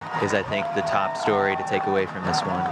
is I think the top story to take away from this one.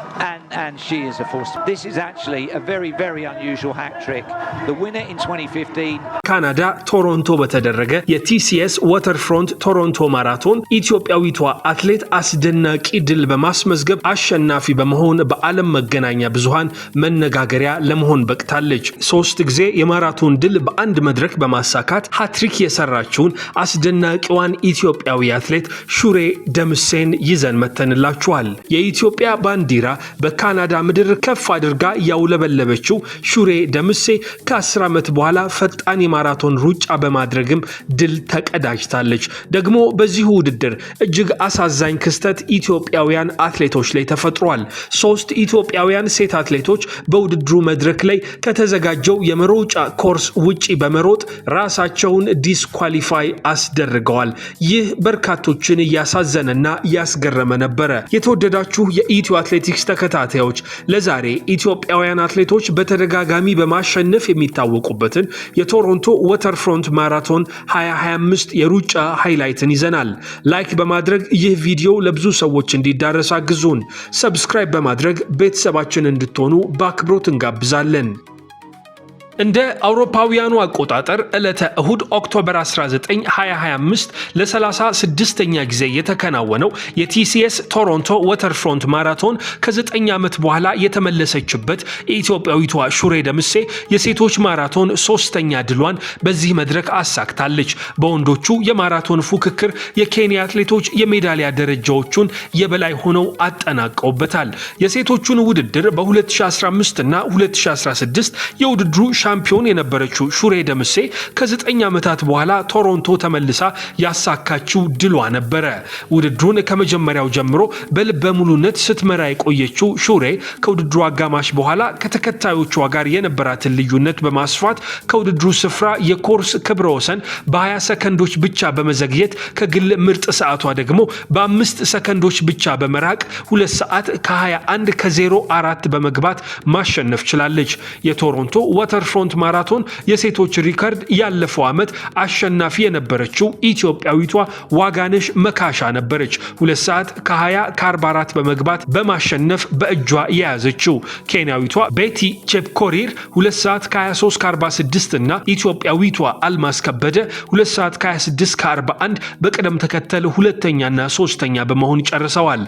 And she is a force. This is actually a very, very unusual hat-trick. The winner in 2015. ካናዳ ቶሮንቶ በተደረገ የቲሲኤስ ዋተርፍሮንት ቶሮንቶ ማራቶን ኢትዮጵያዊቷ አትሌት አስደናቂ ድል በማስመዝገብ አሸናፊ በመሆን በዓለም መገናኛ ብዙሃን መነጋገሪያ ለመሆን በቅታለች። 3 ጊዜ የማራቶን ድል በአንድ መድረክ በማሳካት ሀትሪክ የሰራችውን አስደናቂዋን ኢትዮጵያዊ አትሌት ሹሬ ደምሴን ይዘን መተንላችኋል። የኢትዮጵያ ባንዲራ በካናዳ ምድር ከፍ አድርጋ ያውለበለበችው ሹሬ ደምሴ ከ10 ዓመት በኋላ ፈጣን የማራቶን ሩጫ በማድረግም ድል ተቀዳጅታለች። ደግሞ በዚህ ውድድር እጅግ አሳዛኝ ክስተት ኢትዮጵያውያን አትሌቶች ላይ ተፈጥሯል። 3 ኢትዮጵያውያን ሴት አትሌቶች በውድድሩ መድረክ ላይ ከተዘጋጀው የመሮጫ ኮርስ ውጪ በመሮጥ ራሳቸውን ዲስኳሊፋይ አስደርገዋል። ይህ በርካቶችን ያሳዘነና ያስገረመ ነበር። የተወደዳችሁ የኢትዮ አትሌቲክስ ተከታታዮች ለዛሬ ኢትዮጵያውያን አትሌቶች በተደጋጋሚ በማሸነፍ የሚታወቁበትን የቶሮንቶ ዋተርፍሮንት ማራቶን 2025 የሩጫ ሃይላይትን ይዘናል። ላይክ በማድረግ ይህ ቪዲዮ ለብዙ ሰዎች እንዲዳረስ አግዙን። ሰብስክራይብ በማድረግ ቤተሰባችን እንድትሆኑ በአክብሮት እንጋብዛለን። እንደ አውሮፓውያኑ አቆጣጠር ዕለተ እሁድ ኦክቶበር 19 2025 ለ36ኛ ጊዜ የተከናወነው የቲሲኤስ ቶሮንቶ ዋተርፍሮንት ማራቶን ከ9 ዓመት በኋላ የተመለሰችበት ኢትዮጵያዊቷ ሹሬ ደምሴ የሴቶች ማራቶን 3ኛ ድሏን በዚህ መድረክ አሳክታለች። በወንዶቹ የማራቶን ፉክክር የኬንያ አትሌቶች የሜዳሊያ ደረጃዎቹን የበላይ ሆነው አጠናቀውበታል። የሴቶቹን ውድድር በ2015 እና 2016 የውድድሩ ሻምፒዮን የነበረችው ሹሬ ደምሴ ከ9 ዓመታት በኋላ ቶሮንቶ ተመልሳ ያሳካችው ድሏ ነበረ። ውድድሩን ከመጀመሪያው ጀምሮ በልበ ሙሉነት ስትመራ የቆየችው ሹሬ ከውድድሩ አጋማሽ በኋላ ከተከታዮቿ ጋር የነበራትን ልዩነት በማስፋት ከውድድሩ ስፍራ የኮርስ ክብረ ወሰን በ20 ሰከንዶች ብቻ በመዘግየት ከግል ምርጥ ሰዓቷ ደግሞ በ5 ሰከንዶች ብቻ በመራቅ 2 ሰዓት ከ21 ከ04 በመግባት ማሸነፍ ችላለች። የቶሮንቶ ዋተርፍሮንት ማራቶን የሴቶች ሪከርድ ያለፈው ዓመት አሸናፊ የነበረችው ኢትዮጵያዊቷ ዋጋነሽ መካሻ ነበረች። 2 ሰዓት ከ20 ከ44 በመግባት በማሸነፍ በእጇ የያዘችው። ኬንያዊቷ ቤቲ ቼፕኮሪር 2 ሰዓት ከ23 ከ46 እና ኢትዮጵያዊቷ አልማዝ ከበደ 2 ሰዓት ከ26 ከ41 በቅደም ተከተል ሁለተኛና ሶስተኛ በመሆን ጨርሰዋል።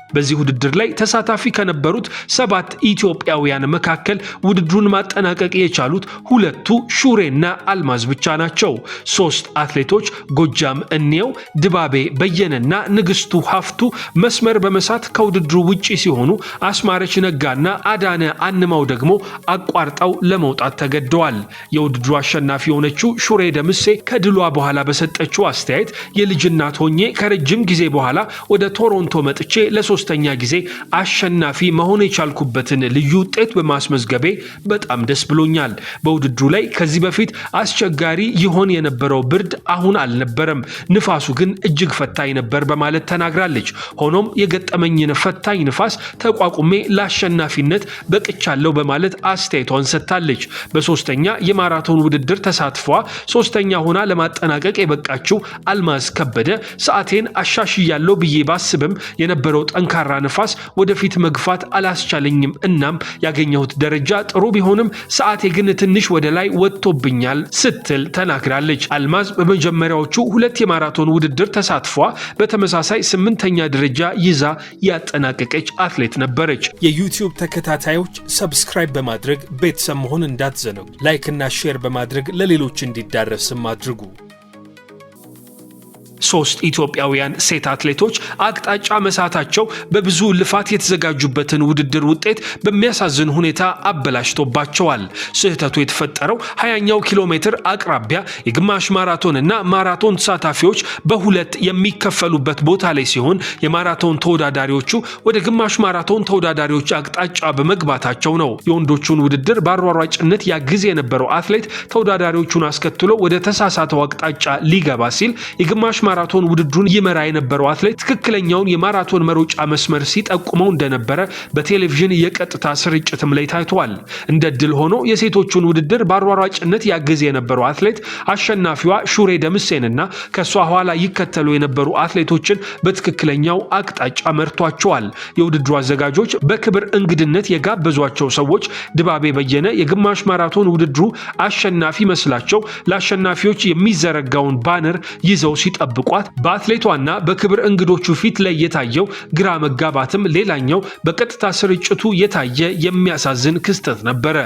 በዚህ ውድድር ላይ ተሳታፊ ከነበሩት 7 ኢትዮጵያውያን መካከል ውድድሩን ማጠናቀቅ የቻሉት 2 ሹሬና አልማዝ ብቻ ናቸው። 3 አትሌቶች ጎጃም እንየው፣ ድባቤ በየነና ንግስቱ ሀፍቱ መስመር በመሳት ከውድድሩ ውጪ ሲሆኑ አስማረች ነጋና አዳነ አንማው ደግሞ አቋርጠው ለመውጣት ተገደዋል። የውድድሩ አሸናፊ የሆነችው ሹሬ ደምሴ ከድሏ በኋላ በሰጠችው አስተያየት የልጅ እናት ሆኜ ከረጅም ጊዜ በኋላ ወደ ቶሮንቶ መጥቼ ለ3ኛ ጊዜ አሸናፊ መሆን የቻልኩበትን ልዩ ውጤት በማስመዝገቤ በጣም ደስ ብሎኛል። በውድድሩ ላይ ከዚህ በፊት አስቸጋሪ ይሆን የነበረው ብርድ አሁን አልነበረም፣ ንፋሱ ግን እጅግ ፈታኝ ነበር በማለት ተናግራለች። ሆኖም የገጠመኝን ፈታኝ ንፋስ ተቋቁሜ ለአሸናፊነት በቅቻለሁ በማለት አስተያየቷን ሰጥታለች። በ3ኛ የማራቶን ውድድር ተሳትፏ 3ኛ ሆና ለማጠናቀቅ የበቃችው አልማዝ ከበደ ሰዓቴን አሻሽያለሁ ብዬ ባስብም የነበረው ጠንካራ ንፋስ ወደፊት መግፋት አላስቻለኝም። እናም ያገኘሁት ደረጃ ጥሩ ቢሆንም ሰዓቴ ግን ትንሽ ወደ ላይ ወጥቶብኛል ስትል ተናግራለች። አልማዝ በመጀመሪያዎቹ 2 የማራቶን ውድድር ተሳትፏ በተመሳሳይ 8ኛ ደረጃ ይዛ ያጠናቀቀች አትሌት ነበረች። የዩቲዩብ ተከታታዮች ሰብስክራይብ በማድረግ ቤተሰብ መሆን እንዳትዘነጉ። ላይክ እና ሼር በማድረግ ለሌሎች እንዲዳረስም አድርጉ። 3 ኢትዮጵያውያን ሴት አትሌቶች አቅጣጫ መሳታቸው በብዙ ልፋት የተዘጋጁበትን ውድድር ውጤት በሚያሳዝን ሁኔታ አበላሽቶባቸዋል። ስህተቱ የተፈጠረው 20ኛው ኪሎ ሜትር አቅራቢያ የግማሽ ማራቶን እና ማራቶን ተሳታፊዎች በ2 የሚከፈሉበት ቦታ ላይ ሲሆን የማራቶን ተወዳዳሪዎቹ ወደ ግማሽ ማራቶን ተወዳዳሪዎች አቅጣጫ በመግባታቸው ነው። የወንዶቹን ውድድር በአሯሯጭነት ያግዝ የነበረው አትሌት ተወዳዳሪዎቹን አስከትሎ ወደ ተሳሳተው አቅጣጫ ሊገባ ሲል የግማሽ ማራቶን ውድድሩን ይመራ የነበረው አትሌት ትክክለኛውን የማራቶን መሮጫ መስመር ሲጠቁመው እንደነበረ በቴሌቪዥን የቀጥታ ስርጭትም ላይ ታይቷል። እንደ ድል ሆኖ የሴቶቹን ውድድር በአሯሯጭነት ያገዘ የነበረው አትሌት አሸናፊዋ ሹሬ ደምሴንና ከሷ ኋላ ይከተሉ የነበሩ አትሌቶችን በትክክለኛው አቅጣጫ መርቷቸዋል። የውድድሩ አዘጋጆች በክብር እንግድነት የጋበዟቸው ሰዎች ድባቤ በየነ የግማሽ ማራቶን ውድድሩ አሸናፊ መስላቸው ለአሸናፊዎች የሚዘረጋውን ባነር ይዘው ሲጠብቋት በአትሌቷና በክብር እንግዶቹ ፊት ላይ የታየው ግራ መጋባትም ሌላኛው በቀጥታ ስርጭቱ የታየ የሚያሳዝን ክስተት ነበረ።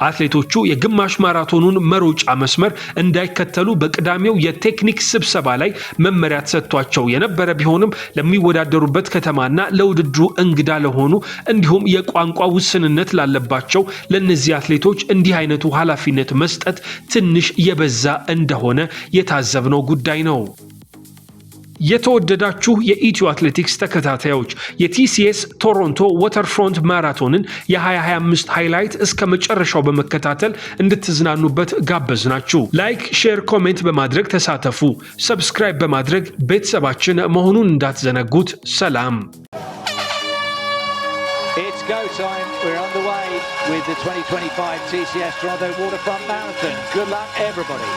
አትሌቶቹ የግማሽ ማራቶኑን መሮጫ መስመር እንዳይከተሉ በቅዳሜው የቴክኒክ ስብሰባ ላይ መመሪያ ተሰጥቷቸው የነበረ ቢሆንም ለሚወዳደሩበት ከተማና ለውድድሩ እንግዳ ለሆኑ እንዲሁም የቋንቋ ውስንነት ላለባቸው ለነዚህ አትሌቶች እንዲህ አይነቱ ኃላፊነት መስጠት ትንሽ የበዛ እንደሆነ የታዘብነው ጉዳይ ነው። የተወደዳችሁ የኢትዮ አትሌቲክስ ተከታታዮች የቲሲኤስ ቶሮንቶ ዋተርፍሮንት ማራቶንን የ2025 ሃይላይት እስከ መጨረሻው በመከታተል እንድትዝናኑበት ጋበዝናችሁ። ላይክ፣ ሼር፣ ኮሜንት በማድረግ ተሳተፉ። ሰብስክራይብ በማድረግ ቤተሰባችን መሆኑን እንዳትዘነጉት። ሰላም። It's go time. We're underway with the 2025 TCS Toronto Waterfront Marathon. Good luck, everybody.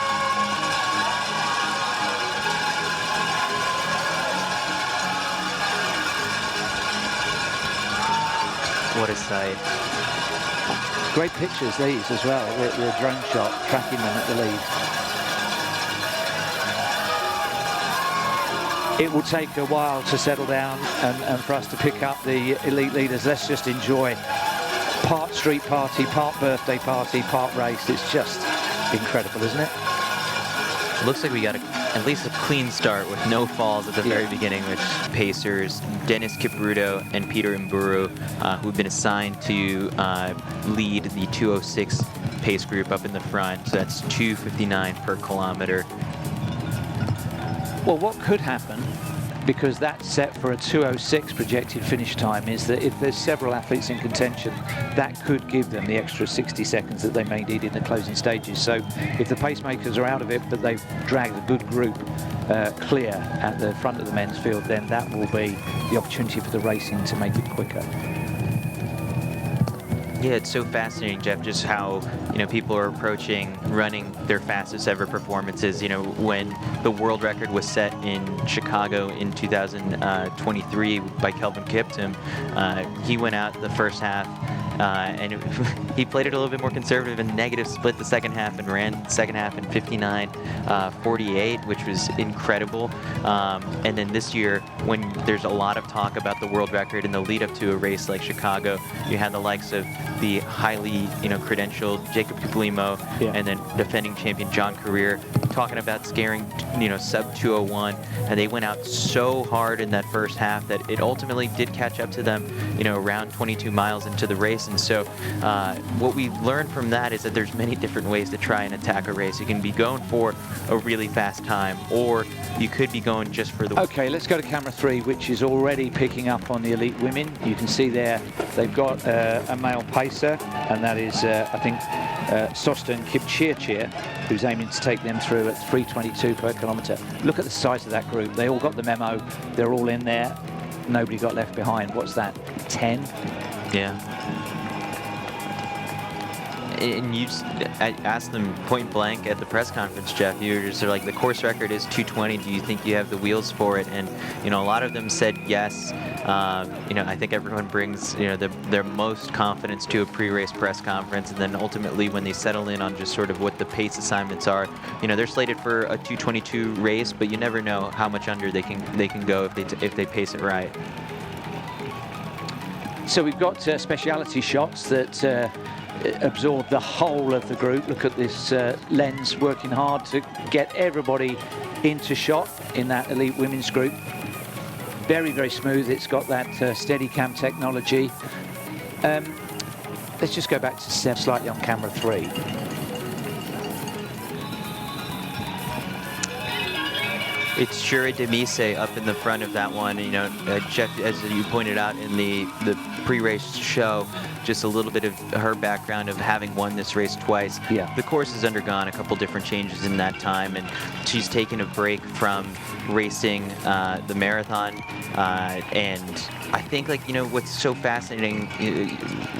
What a sight. Great pictures these as well, the drone shot tracking them at the lead. It will take a while to settle down and for us to pick up the elite leaders. Let's just enjoy part street party, part birthday party, part race. It's just incredible, isn't it? It looks like we got at least a clean start with no falls at the very beginning, which pacers Dennis Kipruto and Peter Mburu, who've been assigned to lead the 206 pace group up in the front. So that's 2:59 per kilometer. Well, what could happen, because that's set for a 2:06 projected finish time, is that if there's several athletes in contention, that could give them the extra 60 seconds that they may need in the closing stages. So if the pacemakers are out of it, but they've dragged a good group clear at the front of the men's field, then that will be the opportunity for the racing to make it quicker. Yeah, it's so fascinating, Jeff, just how, people are approaching running their fastest ever performances. When the world record was set in Chicago in 2023 by Kelvin Kiptum, he went out the first half and he played it a little bit more conservative and negative split the second half and ran the second half in 59:48, which was incredible. And then this year, when there's a lot of talk about the world record in the lead up to a race like Chicago, you had the likes of the highly, credentialed Jacob Kiplimo and then defending champion John Career talking about scaring, sub 2:01, and they went out so hard in that first half that it ultimately did catch up to them, around 22 miles into the race. And so what we learned from that is that there's many different ways to try and attack a race. You can be going for a really fast time, or you could be going just for the... Okay, let's go to camera 3, which is already picking up on the elite women. You can see there they've got a male pacer, and that is, I think, Sosten Kipchirchir, who's aiming to take them through at 3:22 per kilometre. Look at the size of that group. They all got the memo. They're all in there. Nobody got left behind. What's that? 10? Yeah. And you asked them point blank at the press conference, Jeff. You were just like, the course record is 2:20. Do you think you have the wheels for it? And a lot of them said yes. I think everyone brings their most confidence to a pre-race press conference, and then ultimately when they settle in on just sort of what the pace assignments are, they're slated for a 2:22 race, but you never know how much under they can go if they pace it right. So we've got speciality shots that absorb the whole of the group. Look at this lens working hard to get everybody into shot in that elite women's group. Very, very smooth. It's got that Steadicam technology. Let's just go back to step slightly on camera 3. It's Shure Demise up in the front of that one. Jeff, as you pointed out in the pre-race show, just a little bit of her background of having won this race twice. Yeah. The course has undergone a couple different changes in that time, and she's taken a break from racing the marathon. And I think, like, you know, what's so fascinating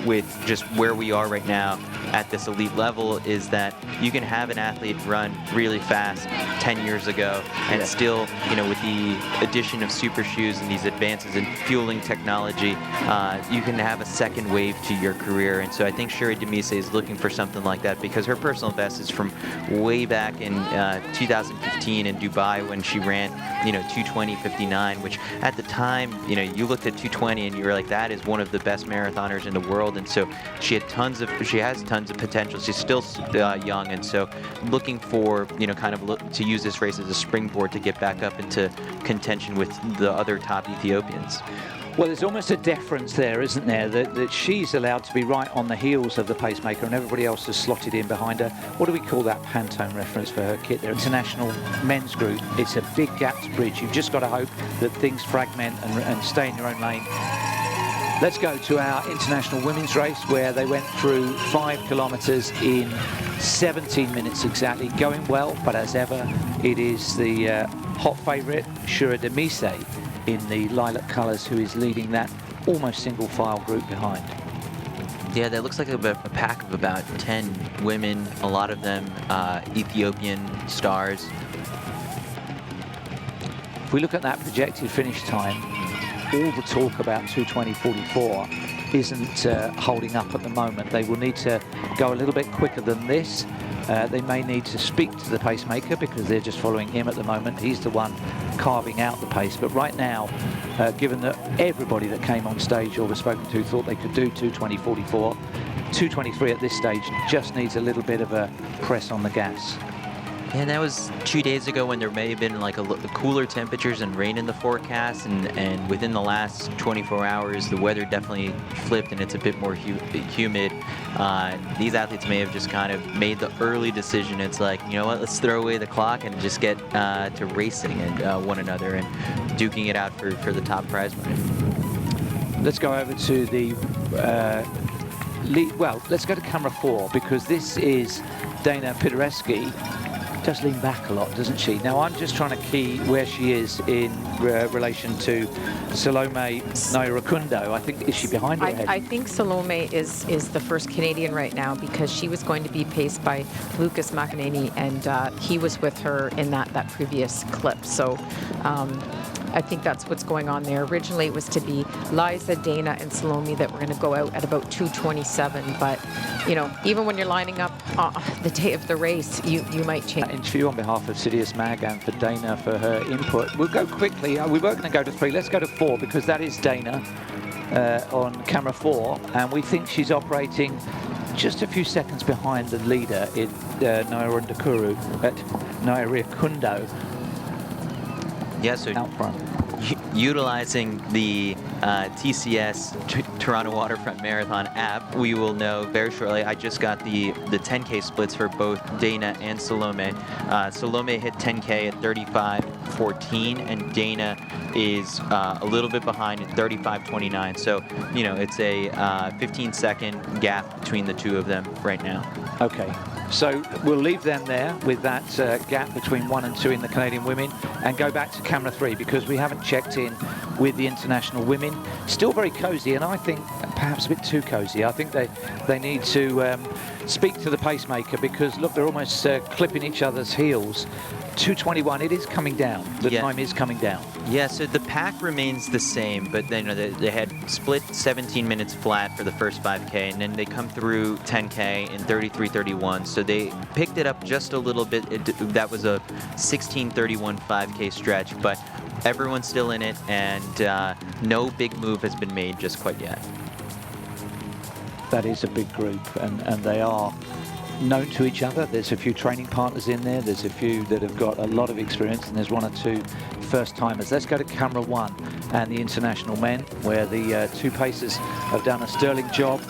with just where we are right now at this elite level is that you can have an athlete run really fast 10 years ago and still, you know, with the addition of super shoes and these advances in fueling technology, you can have a second wave to your career. And so I think Shure Demise is looking for something like that, because her personal best is from way back in 2015 in Dubai when she ran, you know, 2:20:59, which at the time, you know, you looked at 2:20 and you were like, that is one of the best marathoners in the world. And so she has tons of potential. She's still young, and so looking for, you know, kind of to use this race as a springboard to get back up into contention with the other top Ethiopians. Well, there's almost a deference there, isn't there, that she's allowed to be right on the heels of the pacemaker and everybody else has slotted in behind her. What do we call that Pantone reference for her kit there? International men's group. It's a big gap to bridge. You've just got to hope that things fragment and stay in your own lane. Let's go to our international women's race, where they went through 5 kilometers in 17 minutes exactly, going well, but as ever, it is the hot favorite, Shure Demise, in the lilac colors, who is leading that almost single file group behind. Yeah, that looks like a pack of about 10 women, a lot of them Ethiopian stars. If we look at that projected finish time, all the talk about 2:20:44 isn't holding up at the moment. They will need to go a little bit quicker than this. They may need to speak to the pacemaker, because they're just following him at the moment. He's the one carving out the pace. But right now, given that everybody that came on stage or was spoken to thought they could do 2:20:44, 2:23 at this stage just needs a little bit of a press on the gas. And that was 2 days ago, when there may have been like cooler temperatures and rain in the forecast, and within the last 24 hours the weather definitely flipped and it's a bit more humid. These athletes may have just kind of made the early decision. It's like, you know what, let's throw away the clock and just get to racing and one another and duking it out for the top prize money. Let's go over to the well, let's go to camera 4, because this is Dana Pidereski. Does lean back a lot, doesn't she? Now, I'm just trying to key where she is in relation to Salome Nairakundo. I think, is she behind her ahead? I think Salome is the first Canadian right now, because she was going to be paced by Lucas McEnany, and he was with her in that previous clip. So I think that's what's going on there. Originally, it was to be Liza, Dana, and Salome that were going to go out at about 2:27. But, you know, even when you're lining up the day of the race, you might change. Interview on behalf of Sidious Mag and for Dana for her input. We'll go quickly. We were going to go to 3. Let's go to 4, because that is Dana on camera 4, and we think she's operating just a few seconds behind the leader in Nairakundo. Yeah, so out front. Utilizing the TCS Toronto Waterfront Marathon app, we will know very shortly. I just got the 10K splits for both Dana and Salome. Salome hit 10K at 35:14, and Dana is a little bit behind at 35:29. So, you know, it's a 15-second gap between the two of them right now. Okay. So we'll leave them there with that gap between 1 and 2 in the Canadian women, and go back to camera 3, because we haven't checked in with the international women. Still very cozy, and I think perhaps a bit too cozy. I think they need to speak to the pacemaker, because look, they're almost clipping each other's heels. 2:21, it is coming down. The time is coming down. Yeah, so the pack remains the same, but then, you know, they had split 17 minutes flat for the first 5K, and then they come through 10K in 33:31. So they picked it up just a little bit. That was a 16:31 5K stretch, but everyone's still in it, and no big move has been made just quite yet. That is a big group, and they are known to each other. There's a few training partners in there. There's a few that have got a lot of experience, and there's 1 or 2 first-timers. Let's go to camera 1 and the international men, where the 2 pacers have done a sterling job.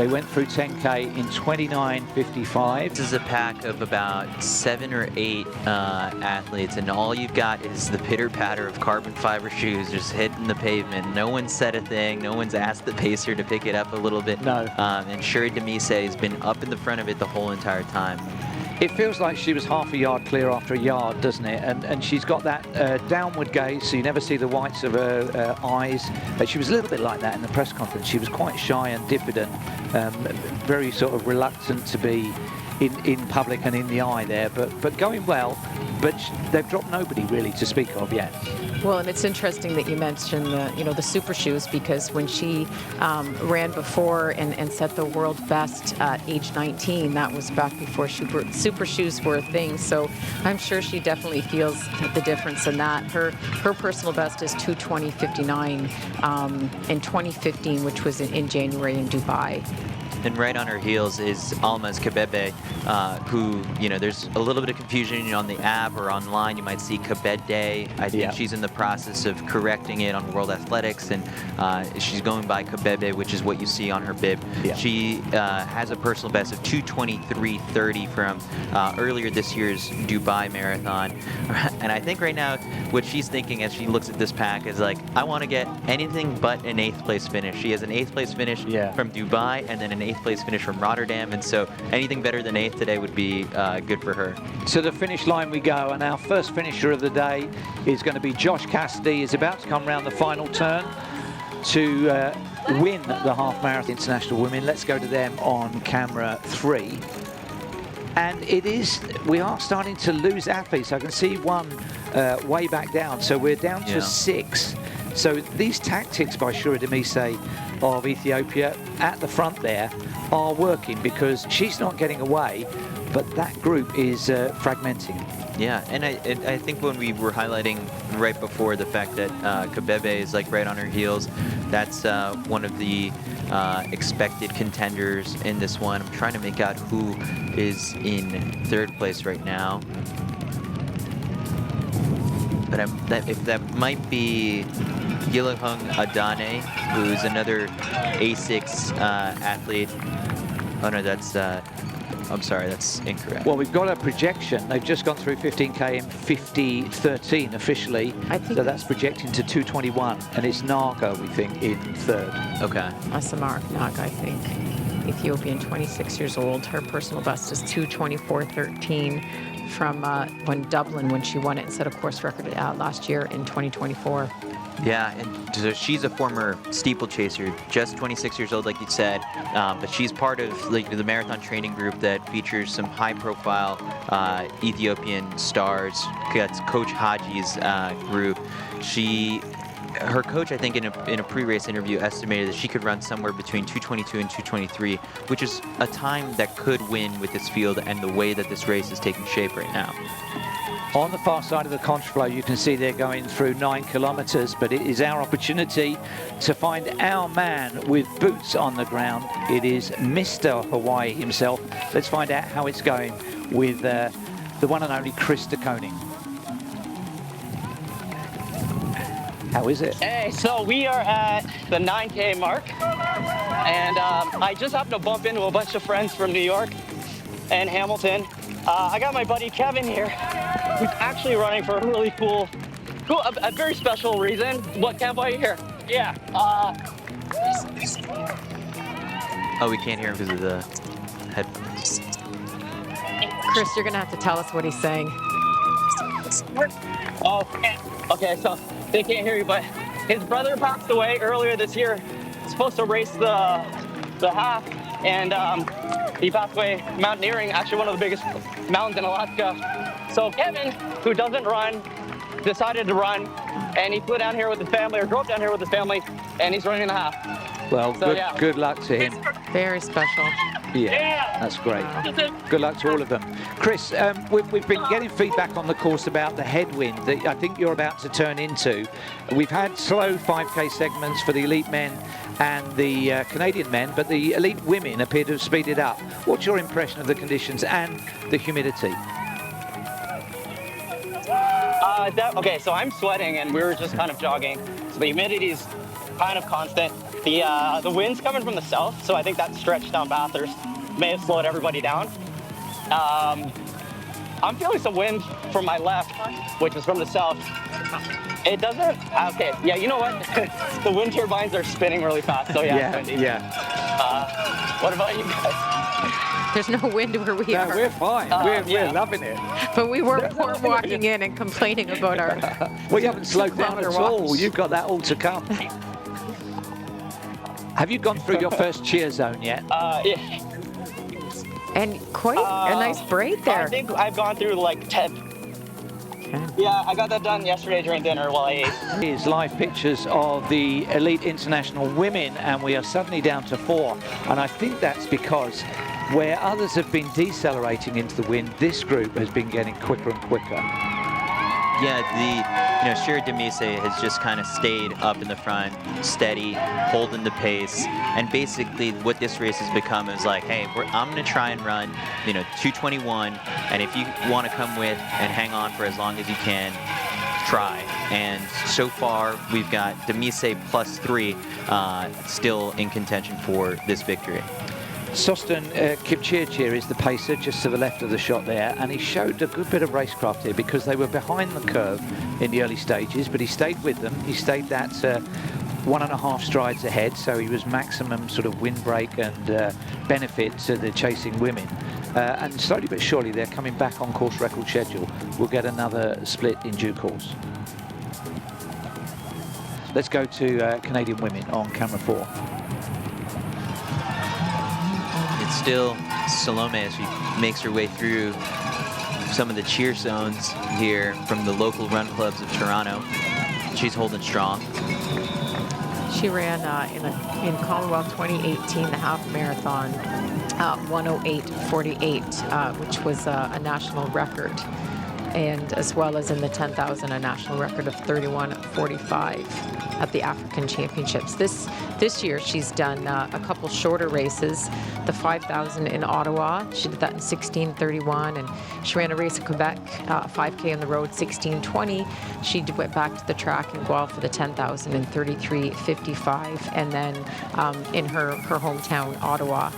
They went through 10K in 29:55. This is a pack of about 7 or 8 athletes, and all you've got is the pitter-patter of carbon fiber shoes just hitting the pavement. No one's said a thing. No one's asked the pacer to pick it up a little bit. No. And Shure Demise has been up in the front of it the whole entire time. It feels like she was half a yard clear after a yard, doesn't it? And she's got that downward gaze, so you never see the whites of her eyes. She was a little bit like that in the press conference. She was quite shy and diffident, very sort of reluctant to be in public and in the eye there, but going well. But they've dropped nobody really to speak of yet. Well, and it's interesting that you mentioned the super shoes, because when she ran before and set the world best at age 19, that was back before super shoes were a thing. So I'm sure she definitely feels the difference in that. Her personal best is 2:20:59 in 2015, which was in January in Dubai. And right on her heels is Almas Kebebe, who, there's a little bit of confusion on the app or online. You might see Kebede. I think she's in the process of correcting it on World Athletics, and she's going by Kebebe, which is what you see on her bib. Yeah. She has a personal best of 2:23:30 from earlier this year's Dubai Marathon. And I think right now what she's thinking as she looks at this pack is like, I want to get anything but an 8th place finish. She has an 8th place finish from Dubai, and then an 8th place finish from Rotterdam, and so anything better than 8th today would be good for her. To the finish line we go, and our first finisher of the day is going to be Josh Cassidy. He's about to come round the final turn to win the half marathon international women. Let's go to them on camera 3. And we are starting to lose athletes. I can see one way back down, so we're down to 6. So these tactics by Shure Demise of Ethiopia at the front there are working, because she's not getting away, but that group is fragmenting. Yeah, and I think when we were highlighting right before the fact that Kebebe is like right on her heels, that's one of the expected contenders in this one. I'm trying to make out who is in 3rd place right now. But that might be Gilahung Adane, who's another A6 athlete. Oh no, that's I'm sorry, that's incorrect. Well, we've got a projection. They've just gone through 15K in 50:13 officially. So that's projecting to 2:21, and it's Naga, we think, in 3rd. Okay. Asamark Naga, I think. Ethiopian, 26 years old. Her personal best is 2:24:13 from Dublin when she won it and set a course record out last year in 2024. Yeah, and so she's a former steeplechaser, just 26 years old, like you said, but she's part of the marathon training group that features some high-profile Ethiopian stars. That's Coach Haji's group. Her coach, I think, in a pre-race interview, estimated that she could run somewhere between 2:22 and 2:23, which is a time that could win with this field and the way that this race is taking shape right now. On the far side of the contraflow, you can see they're going through 9 kilometers, but it is our opportunity to find our man with boots on the ground. It is Mr. Hawaii himself. Let's find out how it's going with the one and only Chris DeConing. How is it? Hey, so we are at the 9K mark, and I just happened to bump into a bunch of friends from New York and Hamilton. I got my buddy Kevin here, who's actually running for a really cool, a very special reason. What, Kev, why are you here? Yeah. Oh, we can't hear him because of the headphones. Chris, you're going to have to tell us what he's saying. Oh, okay, so they can't hear you, but his brother passed away earlier this year. He's supposed to race the half, and he passed away mountaineering, actually one of the biggest mountains in Alaska. So Kevin, who doesn't run, decided to run, and he flew down here with his family, or drove down here with his family, and he's running the half. Well, so, good luck to him. Very special. Yeah, that's great. Good luck to all of them. Chris, we've been getting feedback on the course about the headwind that I think you're about to turn into. We've had slow 5K segments for the elite men and the Canadian men, but the elite women appear to have speeded up. What's your impression of the conditions and the humidity? Okay, so I'm sweating and we were just kind of jogging. So the humidity's kind of constant. The wind's coming from the south, so I think that stretch down Bathurst may have slowed everybody down. I'm feeling some wind from my left, which is from the south. It doesn't, okay, yeah, you know what? The wind turbines are spinning really fast, so yeah, it's windy. What about you guys? There's no wind where we are. We're fine. We're loving it. But we weren't walking in and complaining about our Well, you haven't slowed down at all. walks. You've got that all to come. Have you gone through your first cheer zone yet? Yeah. And quite a nice braid there. I think I've gone through like 10. Yeah, I got that done yesterday during dinner while I ate. Here's live pictures of the elite international women, and we are suddenly down to 4. And I think that's because where others have been decelerating into the wind, this group has been getting quicker and quicker. Yeah, Shure Demise has just kind of stayed up in the front, steady, holding the pace, and basically what this race has become is like, hey, I'm going to try and run, 2:21, and if you want to come with and hang on for as long as you can, try. And so far, we've got Demise +3 still in contention for this victory. Sostin Kipchirchir is the pacer just to the left of the shot there, and he showed a good bit of racecraft here because they were behind the curve in the early stages, but he stayed with them. He stayed that 1.5 strides ahead, so he was maximum sort of windbreak and benefit to the chasing women. And slowly but surely they're coming back on course record schedule. We'll get another split in due course. Let's go to Canadian women on camera 4. Still Salome as she makes her way through some of the cheer zones here from the local run clubs of Toronto. She's holding strong. She ran in Commonwealth 2018, the half marathon, 1:08:48, which was a national record, and as well as in the 10,000, a national record of 31:45 at the African Championships. This year she's done a couple shorter races. The 5,000 in Ottawa, she did that in 16:31, and she ran a race in Quebec, 5K on the road, 16:20. She went back to the track in Guelph for the 10,000 in 33:55, and then in her hometown, Ottawa,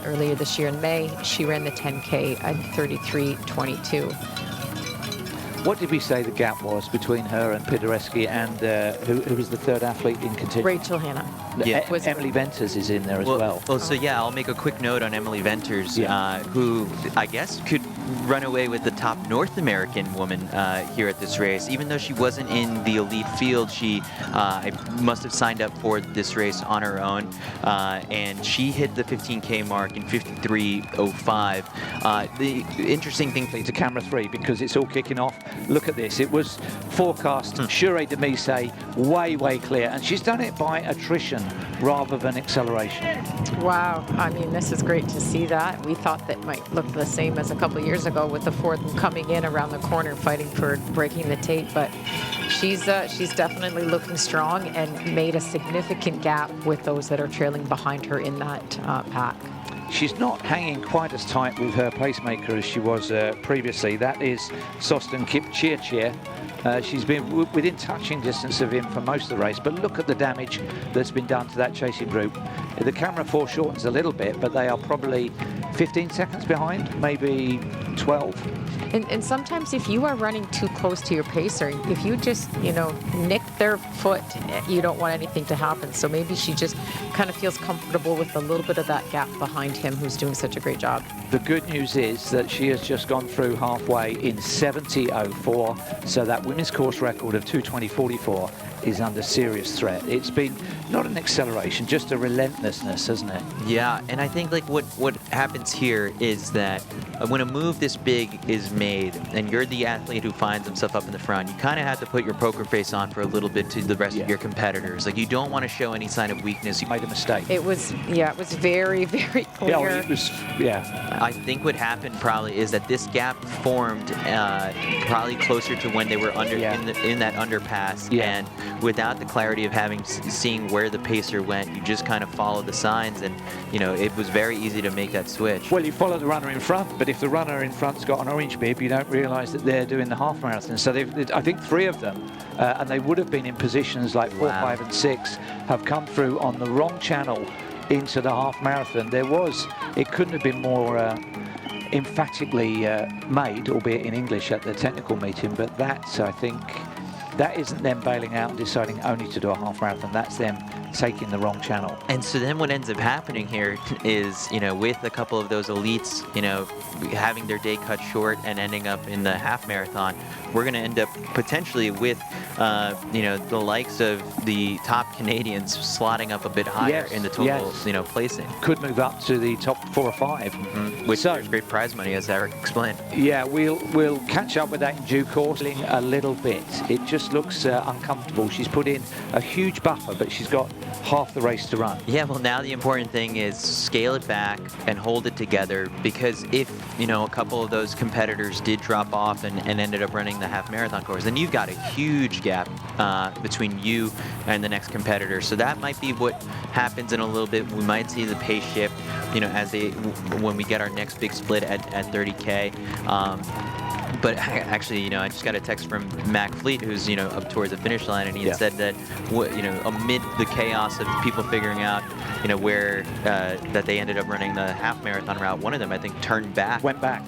earlier this year in May, she ran the 10K in 33:22. What did we say the gap was between her and Pidereski and who was the third athlete in contention? Rachel Hanna. Yeah. Emily Venters is in there as well. So yeah, I'll make a quick note on Emily Venters, who I guess could run away with the top North American woman here at this race. Even though she wasn't in the elite field, she must have signed up for this race on her own, and she hit the 15K mark in 53:05. The interesting thing to camera 3, because it's all kicking off. Look at this. It was forecast Shure Demise way clear, and she's done it by attrition rather than acceleration. Wow, I mean, this is great to see that. We thought that might look the same as a couple of years ago with the fourth coming in around the corner fighting for breaking the tape, but she's definitely looking strong and made a significant gap with those that are trailing behind her in that pack. She's not hanging quite as tight with her pacemaker as she was previously. That is Sostin Kipchirchir. She's been within touching distance of him for most of the race, but look at the damage that's been done to that chasing group. The camera foreshortens a little bit, but they are probably 15 seconds behind, maybe 12. And sometimes if you are running too close to your pacer, if you just, nick their foot, you don't want anything to happen. So maybe she just kind of feels comfortable with a little bit of that gap behind him, who's doing such a great job. The good news is that she has just gone through halfway in 70:04, so that women's course record of 2:20:44 is under serious threat. It's been not an acceleration, just a relentlessness, hasn't it? Yeah, and I think like what happens here is that when a move this big is made and you're the athlete who finds himself up in the front, you kind of have to put your poker face on for a little bit to the rest of your competitors. Like, you don't want to show any sign of weakness. You made a mistake. It was very clear. I think what happened probably is that this gap formed probably closer to when they were in that underpass, and without the clarity of seeing where the pacer went, you just kind of follow the signs, and it was very easy to make that switch. Well, you follow the runner in front, but if the runner in front's got an orange bib, you don't realise that they're doing the half marathon. So I think 3 of them, and they would have been in positions like 4, 5 and 6, have come through on the wrong channel into the half marathon. It couldn't have been more emphatically made, albeit in English at the technical meeting, but that's, I think, that isn't them bailing out and deciding only to do a half marathon. That's them taking the wrong channel. And so then what ends up happening here is, with a couple of those elites, having their day cut short and ending up in the half marathon, we're going to end up potentially with, the likes of the top Canadians slotting up a bit higher in the total, placing. Could move up to the top 4 or 5. Which there's great prize money, as Eric explained. Yeah, we'll catch up with that in due course. A little bit. It just looks uncomfortable. She's put in a huge buffer, but she's got half the race to run. Yeah, well, now the important thing is scale it back and hold it together, because if, a couple of those competitors did drop off and ended up running the half marathon course, then you've got a huge gap between you and the next competitor. So that might be what happens in a little bit. We might see the pace shift, when we get our next big split at 30K. But actually, I just got a text from Mac Fleet, who's, up towards the finish line, and he had said that, amid the chaos of people figuring out, where that they ended up running the half marathon route, one of them, I think, turned back. Went back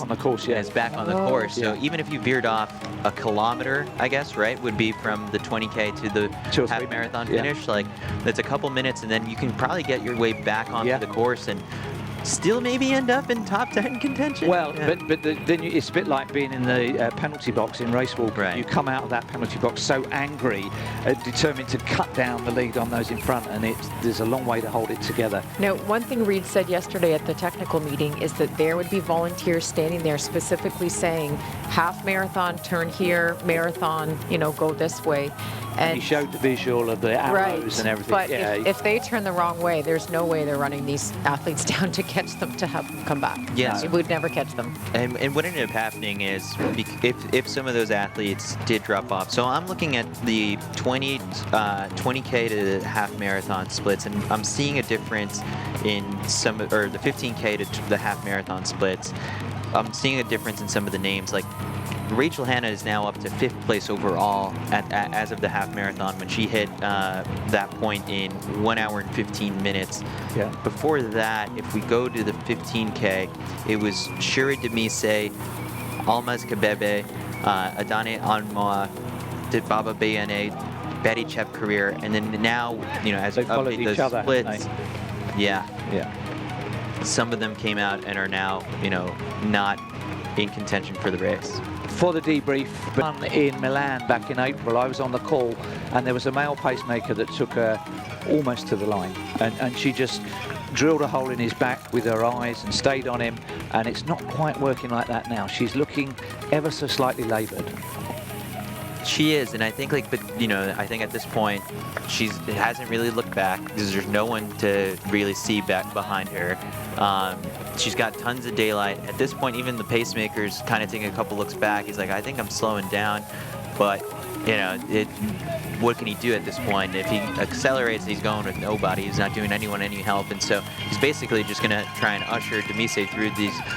on the course, It's back on the course. So even if you veered off a kilometer, I guess, right, would be from the 20K to the half marathon finish, like, that's a couple minutes, and then you can probably get your way back onto the course and still maybe end up in top 10 contention. Well, but then it's a bit like being in the penalty box in race walk. Right. You come out of that penalty box so angry, determined to cut down the lead on those in front, and there's a long way to hold it together. Now, one thing Reed said yesterday at the technical meeting is that there would be volunteers standing there specifically saying, half marathon, turn here, marathon, go this way. And he showed the visual of the arrows and everything. But if they turn the wrong way, there's no way they're running these athletes down to catch them, to have them come back. Yes. No. We'd never catch them. And what ended up happening is, if some of those athletes did drop off, so I'm looking at the 20K to the half marathon splits, and I'm seeing a difference in or the 15K to the half marathon splits. I'm seeing a difference in some of the names, like Rachel Hanna is now up to 5th place overall as of the half marathon, when she hit that point in 1 hour and 15 minutes. Yeah. Before that, if we go to the 15K, it was Shure Demise, Almaz Kabebe, Adane Anmoa, Dibaba Bayane, Betty Chep Career, and then now, as they we followed update each those other, splits, some of them came out and are now, not in contention for the race. For the debrief in Milan back in April, I was on the call, and there was a male pacemaker that took her almost to the line, and she just drilled a hole in his back with her eyes and stayed on him, and it's not quite working like that now. She's looking ever so slightly laboured. She is, and I think, I think at this point, it hasn't really looked back, because there's no one to really see back behind her. She's got tons of daylight. At this point, even the pacemaker's kind of taking a couple looks back. He's like, I think I'm slowing down, but, what can he do at this point? If he accelerates, he's going with nobody. He's not doing anyone any help, and so he's basically just going to try and usher Demise through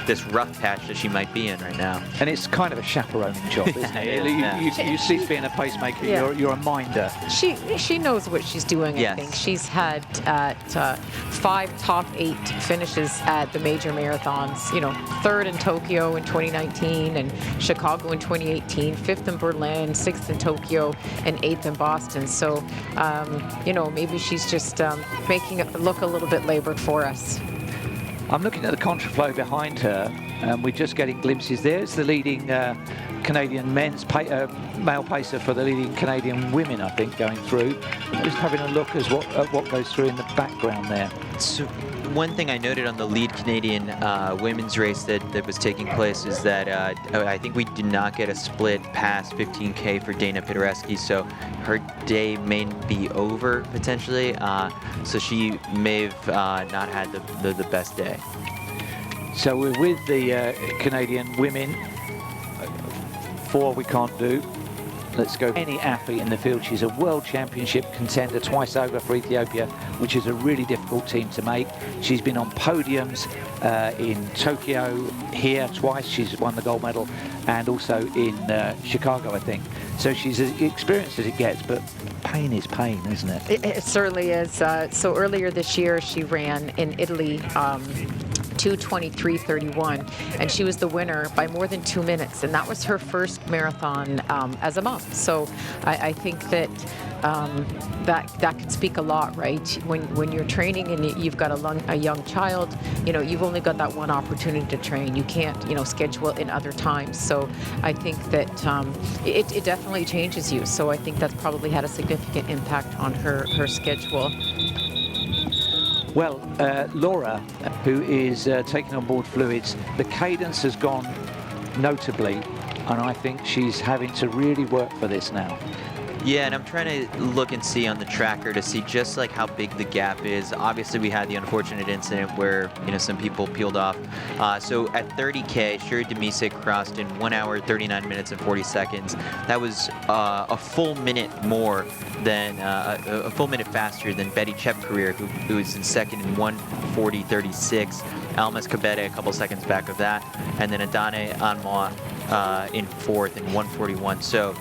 this rough patch that she might be in right now. And it's kind of a chaperoning job, isn't it? You cease being a pacemaker, you're a minder. She knows what she's doing, I think. She's had 5 top 8 finishes at the major marathons, 3rd in Tokyo in 2019, and Chicago in 2018, 5th in Berlin, 6th in Tokyo, and 8th in Boston. So, maybe she's just making it look a little bit labored for us. I'm looking at the contraflow behind her, and we're just getting glimpses. There's the leading Canadian male pacer for the leading Canadian women, I think, going through. Just having a look at what goes through in the background there. So one thing I noted on the lead Canadian women's race that was taking place is that I think we did not get a split past 15K for Dana Pidereski, so her day may be over potentially. So she may have not had the best day. So we're with the Canadian women. 4 we can't do. Let's go. Any athlete in the field. She's a world championship contender twice over for Ethiopia, which is a really difficult team to make. She's been on podiums in Tokyo here twice. She's won the gold medal, and also in Chicago, I think. So she's as experienced as it gets, but pain is pain, isn't it? It certainly is. So earlier this year, she ran in Italy 2:23:31, and she was the winner by more than 2 minutes, and that was her first marathon as a mom. So I think that that could speak a lot, right? When you're training and you've got a young child, you've only got that one opportunity to train. You can't, schedule in other times. So I think that it definitely changes you. So I think that's probably had a significant impact on her schedule. Well, Laura, who is taking on board fluids, the cadence has gone notably, and I think she's having to really work for this now. Yeah, and I'm trying to look and see on the tracker to see just like how big the gap is. Obviously, we had the unfortunate incident where, some people peeled off. So at 30K, Shure Demise crossed in 1 hour, 39 minutes and 40 seconds. That was a full minute more than, a full minute faster than Betty Chepkorir, who was in second in 1:40:36. Almas Kabede a couple seconds back of that. And then Adane Anmoa in fourth in 1:41. So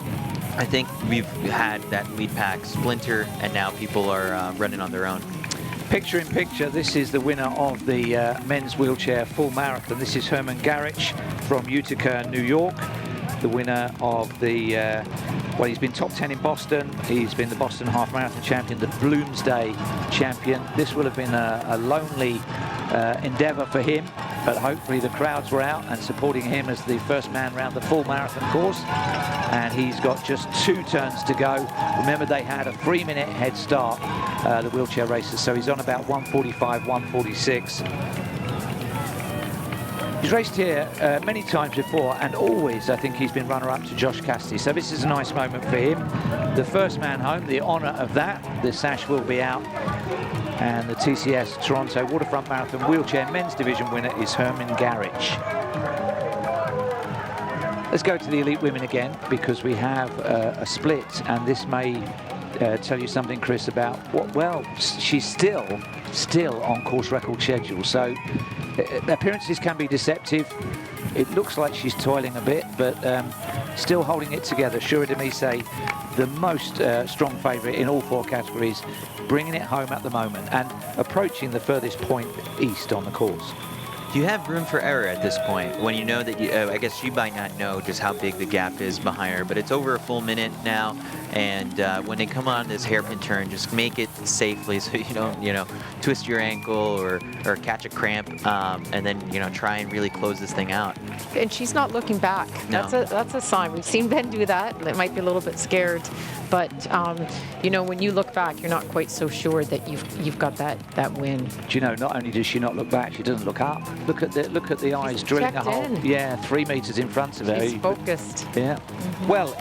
I think we've had that lead pack splinter, and now people are running on their own. Picture in picture, this is the winner of the men's wheelchair full marathon. This is Herman Garich from Utica, New York. The winner of the, well, he's been top 10 in Boston. He's been the Boston Half Marathon champion, the Bloomsday champion. This will have been a lonely endeavor for him, but hopefully the crowds were out and supporting him as the first man round the full marathon course. And he's got just 2 turns to go. Remember, they had a 3-minute head start, the wheelchair racers, so he's on about 1:45, 1:46. He's raced here many times before, and always I think he's been runner-up to Josh Cassidy, so this is a nice moment for him. The first man home, the honour of that. The sash will be out, and the TCS Toronto Waterfront Marathon wheelchair men's division winner is Herman Garich. Let's go to the elite women again, because we have a split, and this may tell you something, Chris, about what, well, she's still on course record schedule, so appearances can be deceptive. It looks like she's toiling a bit, but still holding it together. Shure Demise, the most strong favourite in all 4 categories, bringing it home at the moment and approaching the furthest point east on the course. Do you have room for error at this point when you know that I guess you might not know just how big the gap is behind her, but it's over a full minute now, and when they come on this hairpin turn, just make it safely so you don't, twist your ankle or catch a cramp, and then, try and really close this thing out. And she's not looking back. No. That's a sign. We've seen Ben do that, and it might be a little bit scared, but when you look back, you're not quite so sure that you've got that win. Do you know, not only does she not look back, she doesn't look up. Look at the eyes drilling a hole. Yeah, 3 meters in front of her. She's focused. Yeah. Well,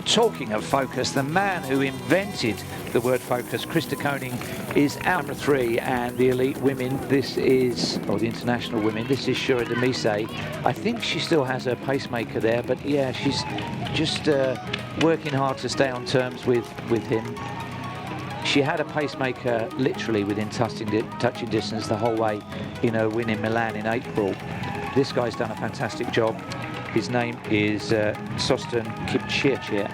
talking of focus, the man who invented the word focus, Krista Koning, is out number 3, and the elite women, this is, or the international women, this is Shure Demise. I think she still has her pacemaker there, but yeah, she's just working hard to stay on terms with him. She had a pacemaker literally within touching distance the whole way in her win in Milan in April. This guy's done a fantastic job. His name is Sostan Kipchirchir,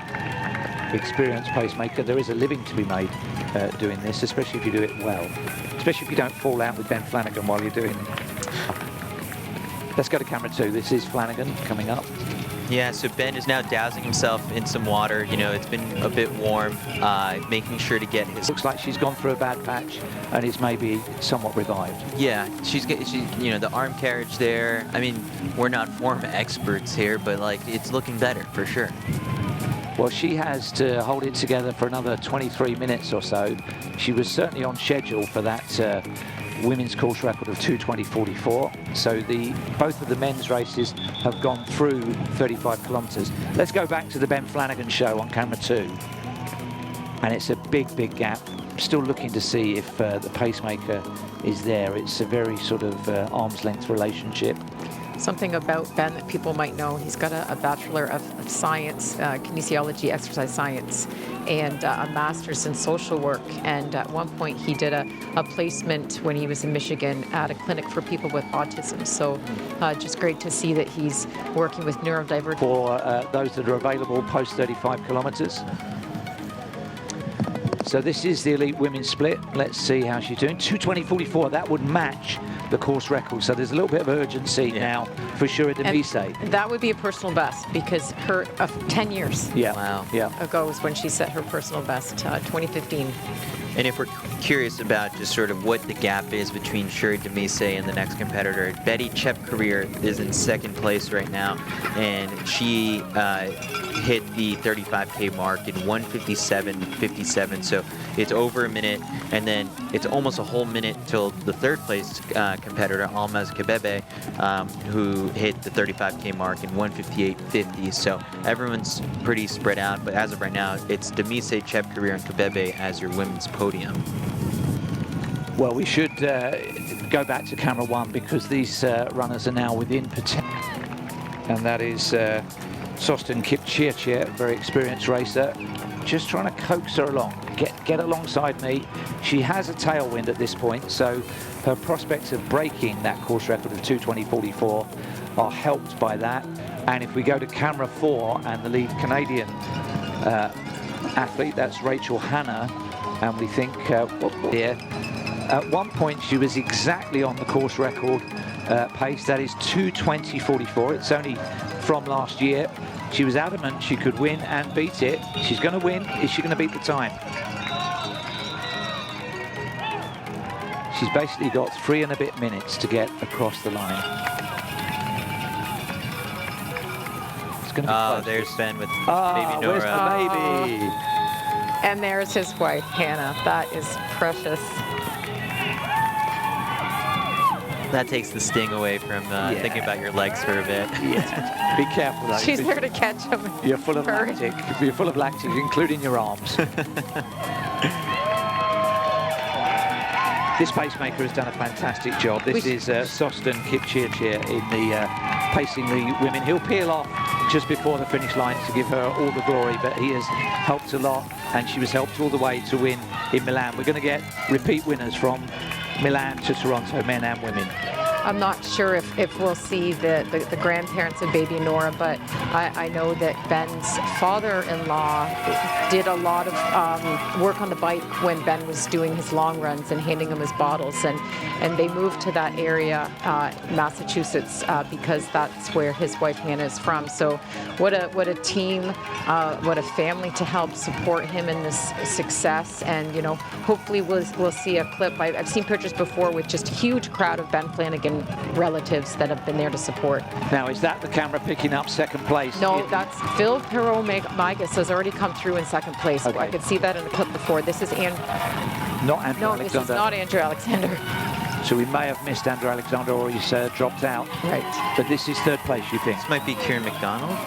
experienced pacemaker. There is a living to be made doing this, especially if you do it well. Especially if you don't fall out with Ben Flanagan while you're doing it. Let's go to camera 2. This is Flanagan coming up. Yeah, so Ben is now dousing himself in some water. It's been a bit warm, making sure to get his... Looks like she's gone through a bad patch and is maybe somewhat revived. Yeah, she the arm carriage there. I mean, we're not form experts here, but it's looking better for sure. Well, she has to hold it together for another 23 minutes or so. She was certainly on schedule for that women's course record of 2:20:44. So both of the men's races have gone through 35 kilometres. Let's go back to the Ben Flanagan show on camera 2. And it's a big gap. Still looking to see if the pacemaker is there. It's a very sort of arm's length relationship. something about Ben that people might know. He's got a Bachelor of Science, Kinesiology, Exercise Science, and a Master's in Social Work. And at one point, he did a placement when he was in Michigan at a clinic for people with autism. So just great to see that he's working with neurodivergent. For those that are available post 35 kilometers. So this is the elite women's split. Let's see how she's doing. 2:20.44. That would match the course record. So there's a little bit of urgency now for Shure Demise. That would be a personal best because her 10 years ago was when she set her personal best, 2015. And if we're curious about just sort of what the gap is between Shure Demise and the next competitor, Betty Chepkorir is in second place right now, and she hit the 35K mark in 1:57.57. So it's over a minute, and then it's almost a whole minute till the third place competitor, Almaz Kebebe, who hit the 35K mark in 1:58.50. So everyone's pretty spread out, but as of right now, it's Demise, Chepkorir, and Kebebe as your women's podium. Well, we should go back to camera one because these runners are now within potential. And that is Sostin Kipchirchir, very experienced racer, just trying to coax her along, get alongside me. She has a tailwind at this point, so her prospects of breaking that course record of 2:20.44 are helped by that. And if we go to camera 4 and the lead Canadian athlete, that's Rachel Hanna, and we think here, at one point she was exactly on the course record pace, that is 2:20.44. It's only from last year. She was adamant she could win and beat it. She's going to win. Is she going to beat the time? She's basically got 3 and a bit minutes to get across the line. It's going to be close. There's Ben with baby Nora. Where's the baby? And there's his wife, Hannah. That is precious. That takes the sting away from thinking about your legs for a bit. Be careful though. She's there to catch him. You're full of lactic. You're full of lactic, including your arms. This pacemaker has done a fantastic job. This is Sostin Kipchirchir in the pacing the women. He'll peel off just before the finish line to give her all the glory, but he has helped a lot, and she was helped all the way to win in Milan. We're going to get repeat winners from Milan to Toronto, men and women. I'm not sure if we'll see the grandparents of baby Nora, but I know that Ben's father-in-law did a lot of work on the bike when Ben was doing his long runs and handing him his bottles, and they moved to that area, Massachusetts, because that's where his wife Hannah is from. So what a team, what a family to help support him in this success, and you know, hopefully we'll see a clip. I've seen pictures before with just a huge crowd of Ben Flanagan relatives that have been there to support. Now, is that the camera picking up second place? No, that's Phil Perot-Migas has already come through in second place. Okay. I could see that in the clip before. This is not Andrew Alexander. This is not Andrew Alexander. So we may have missed Andrew Alexander, or he's dropped out. Right. But this is third place, you think? This might be Kieran McDonald.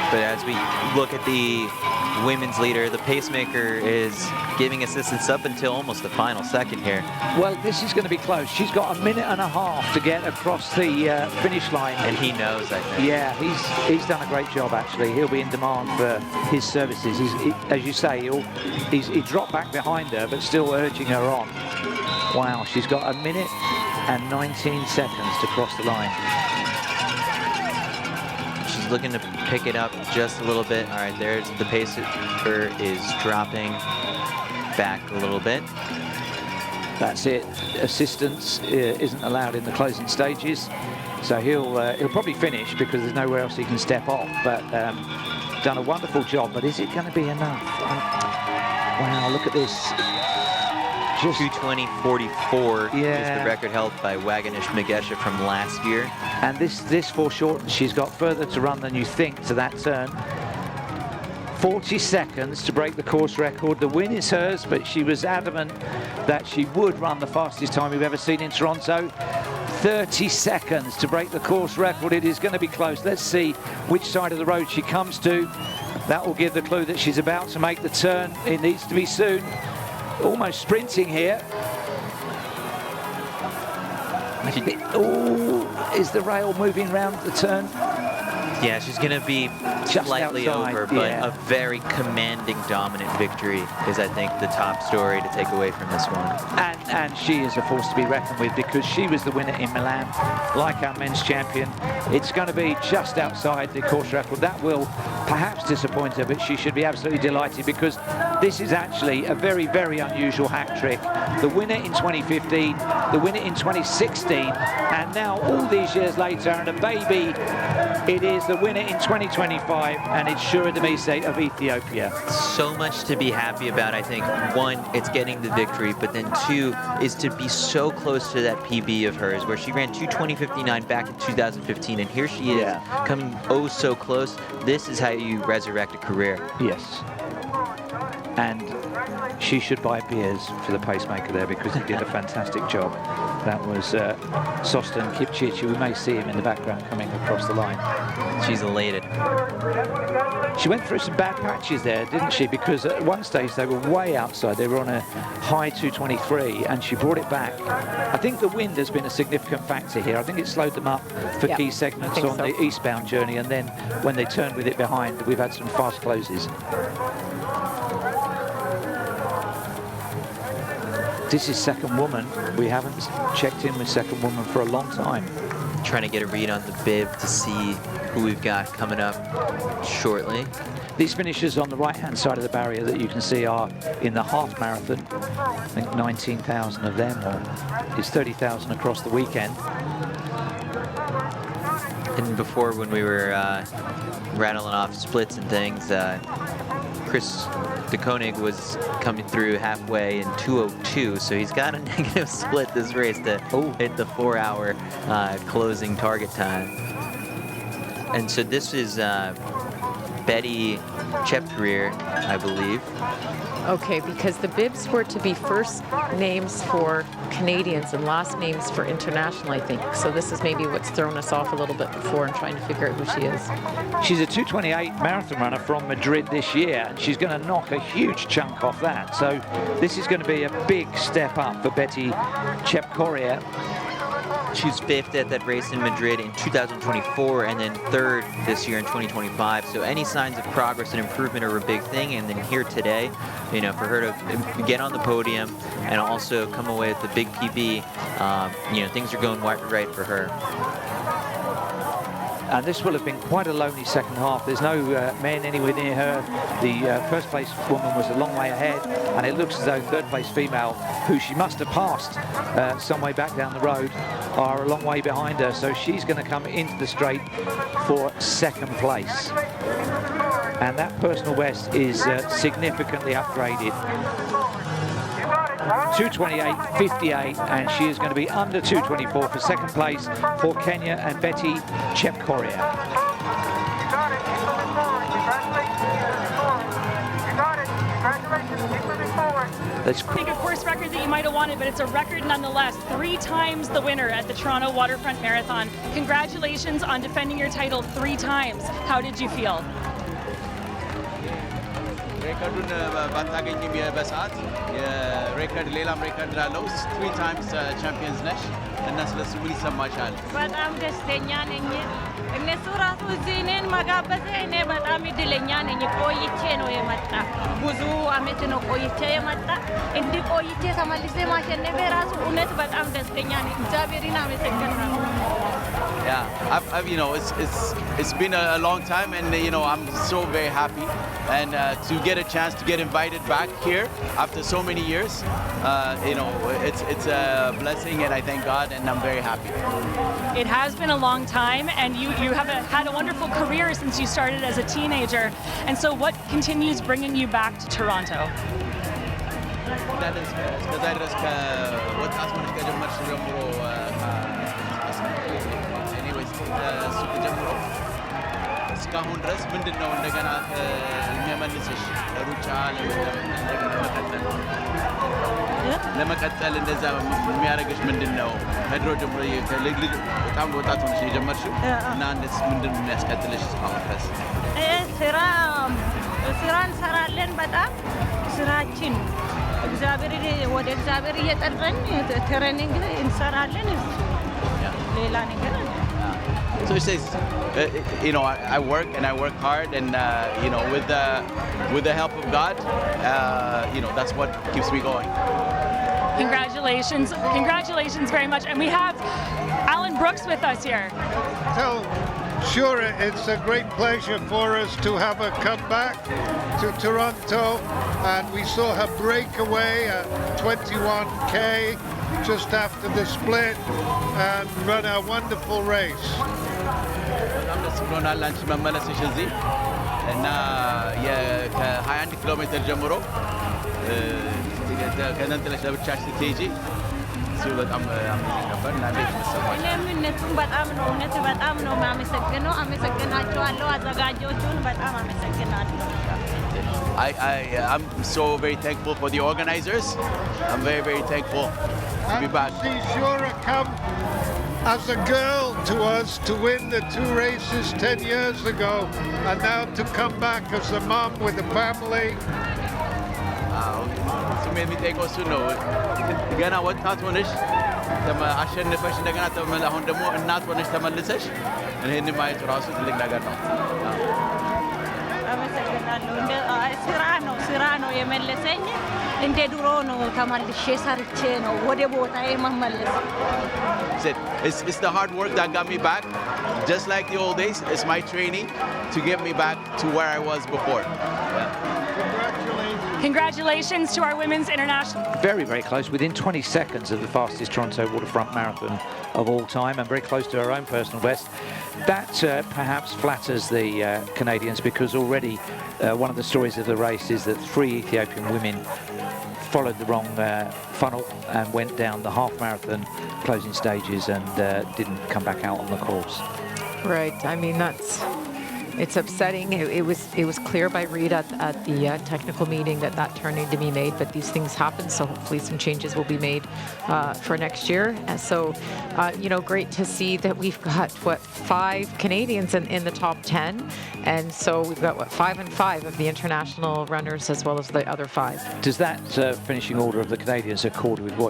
But as we look at the women's leader, the pacemaker is giving assistance up until almost the final second here. Well, this is going to be close. She's got a minute and a half to get across the finish line. And he knows, I think. Yeah, he's done a great job, actually. He'll be in demand for his services. As you say, he dropped back behind her, but still urging her on. Wow, she's got a minute and 19 seconds to cross the line. She's looking to pick it up just a little bit. All right, there's the pacer is dropping back a little bit. That's it. Assistance isn't allowed in the closing stages, so he'll probably finish because there's nowhere else he can step off. But done a wonderful job. But is it going to be enough? Wow, look at this. 2:20.44 is the record held by Waganish Magesha from last year. And this foreshortens. She's got further to run than you think to that turn. 40 seconds to break the course record. The win is hers, but she was adamant that she would run the fastest time we've ever seen in Toronto. 30 seconds to break the course record. It is going to be close. Let's see which side of the road she comes to. That will give the clue that she's about to make the turn. It needs to be soon. Almost sprinting here. Is the rail moving round the turn? Yeah, she's going to be Just slightly outside, over, but yeah. a very commanding, dominant victory is, I think, the top story to take away from this one. And she is a force to be reckoned with because she was the winner in Milan, like our men's champion. It's going to be just outside the course record. That will perhaps disappoint her, but she should be absolutely delighted because this is actually a very, very unusual hat trick. The winner in 2015, the winner in 2016, and now all these years later, and a baby, it is the winner in 2025, and it's Shure Demise of Ethiopia. So much to be happy about, I think. One, it's getting the victory, but then two is to be so close to that PB of hers, where she ran 2:20.59 back in 2015, and here she is, coming oh so close. This is how you resurrect a career. Yes. And she should buy beers for the pacemaker there because he did a fantastic job. That was Sostan Kipchirchir. We may see him in the background coming across the line. She's elated. She went through some bad patches there, didn't she? Because at one stage they were way outside. They were on a high 2:23 and she brought it back. I think the wind has been a significant factor here. I think it slowed them up for key segments on the eastbound journey, and then when they turned with it behind, we've had some fast closes. This is second woman. We haven't checked in with second woman for a long time. Trying to get a read on the bib to see who we've got coming up shortly. These finishers on the right-hand side of the barrier that you can see are in the half marathon. I think 19,000 of them, or it's 30,000 across the weekend. And before, when we were rattling off splits and things, Chris de Koning was coming through halfway in 2:02, so he's got a negative split this race to hit the 4-hour closing target time. And so this is Betty Chepkorir, I believe. Okay, because the bibs were to be first names for Canadians and last names for international, I think. So this is maybe what's thrown us off a little bit before and trying to figure out who she is. She's a 2:28 marathon runner from Madrid this year, and she's going to knock a huge chunk off that. So this is going to be a big step up for Betty Chepkorir. She's fifth at that race in Madrid in 2024, and then third this year in 2025. So any signs of progress and improvement are a big thing. And then here today, you know, for her to get on the podium and also come away with the big PB, you know, things are going right for her. And this will have been quite a lonely second half. There's no men anywhere near her. The first place woman was a long way ahead, and it looks as though third place female, who she must have passed some way back down the road, are a long way behind her. So she's going to come into the straight for second place. And that personal best is significantly upgraded. 2:28.58, and she is going to be under 2:24 for second place for Kenya and Betty Chepkorir. Let's think a course record that you might have wanted, but it's a record nonetheless. 3 times the winner at the Toronto Waterfront Marathon. Congratulations on defending your title 3 times. How did you feel? ሬከርዱን ባታገኝም በሰዓት የሬከርድ ሌላም ሬከርድ ላለው 3 times ቻምፒየንስ ነሽ እና ስለሱ ምን ይሰማሻል? በጣም ደስተኛ ነኝ። እነሱ ራሱ እዚህ እኔን መጋበዝ እኔ በጣም እድለኛ ነኝ። ቆይቼ ነው የመጣ ብዙ አመት ነው ቆይቼ የመጣ እንዲህ ቆይቼ ተመልሼ ማሸነፌ ራሱ እውነት በጣም ደስተኛ ነኝ። እግዚአብሔርን አመሰግናለሁ። Yeah, you know, it's been a long time, and you know, I'm so very happy, and to get a chance to get invited back here after so many years, you know, it's a blessing, and I thank God, and I'm very happy. It has been a long time, and you have had a wonderful career since you started as a teenager, and so what continues bringing you back to Toronto? እስካሁን ድረስ ምንድነው እንደገና የሚያመልስሽ ሩጫ ለመቀጠል እንደዛ የሚያደርግሽ ምንድነው? ከድሮ ጀምሮ በጣም ወጣት ሆነሽ የጀመርሽው እና እንደዚህ ምንድነው የሚያስቀጥልሽ እስካሁን ድረስ? ስራ እንሰራለን። በጣም ስራችን ወደ እግዚአብሔር እየጠራን ትሬኒንግ እንሰራለን። ሌላ ነገር So it says, you know, I work and I work hard, and you know, with the help of God, you know, that's what keeps me going. Congratulations very much. And we have Alan Brooks with us here. Sure, it's a great pleasure for us to have her come back to Toronto, and we saw her break away at 21K just after the split and run a wonderful race. በጣም ደስ ብሎናል አንቺ መመለስሽ እዚህ እና ከ21 ኪሎ ሜትር ጀምሮ ከነንጥለሽ ለብቻሽ ስትሄጂ እሱ በጣም አሜዚንግ ነበር እና እንዴት ተሰማሽ? እነሱም በጣም ነው እውነት በጣም ነው የማመሰግነው። አመሰግናቸዋለሁ። አዘጋጆቹን በጣም አመሰግናለሁ። I'm so very thankful for the organizers. I'm very thankful to be back. Shure come as a girl to us to win the 2 races 10 years ago, and now to come back as a mom with a family. እሱም የሚጠይቀው እሱ ነው። ገና ወጣት ሆነሽ አሸንፈሽ እንደገና አሁን ደግሞ እናት ሆነሽ ተመልሰሽ ይህን ማየቱ ራሱ ትልቅ ነገር ነው። አመሰግናለሁ። ስራ ነው የመለሰኝ። እንደ ድሮ ነው ተመልሼ ሰርቼ ነው ወደ ቦታዬ መመለስ። It's the hard work that got me back. Just like the old days, it's my training to get me back to where I was before. Congratulations to our Women's International. Very close, within 20 seconds of the fastest Toronto Waterfront Marathon of all time, and very close to her own personal best. That perhaps flatters the Canadians, because already one of the stories of the race is that 3 Ethiopian women followed the wrong funnel and went down the half marathon closing stages and didn't come back out on the course. Right. I mean, it's upsetting. It was clear by Reed at the technical meeting that turn needed to be made, but these things happen, so hopefully some changes will be made for next year. And so, you know, great to see that we've got, 5 Canadians in the top 10, and so we've got, 5 and 5 of the international runners as well as the other 5. Does that finishing order of the Canadians accord with what